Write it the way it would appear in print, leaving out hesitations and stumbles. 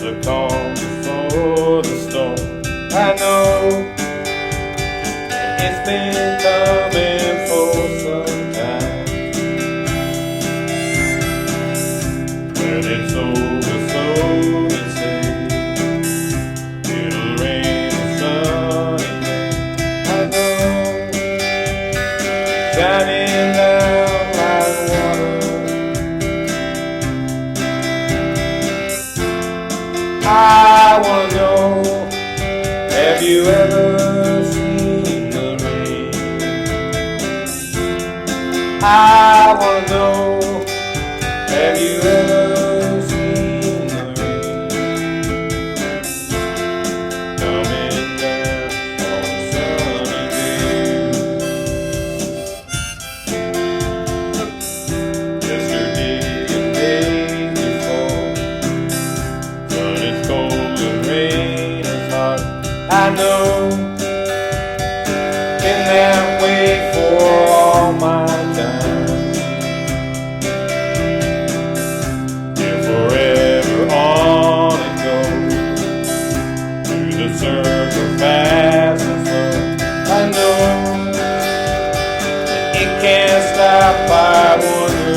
the calm before the storm. I know it's been coming for some time. When it's over, so they say, it'll rain a sunny day. I know, shining down like water. I wanna know, have you ever seen the rain? I wanna know, have you ever seen the rain? Coming down on a sunny day. Yesterday and days before, but it's cold and rain is hot. I know, been that way for all my time. Yeah, forever on it goes, through the circle fast and slow. I know that it can't stop, I wonder.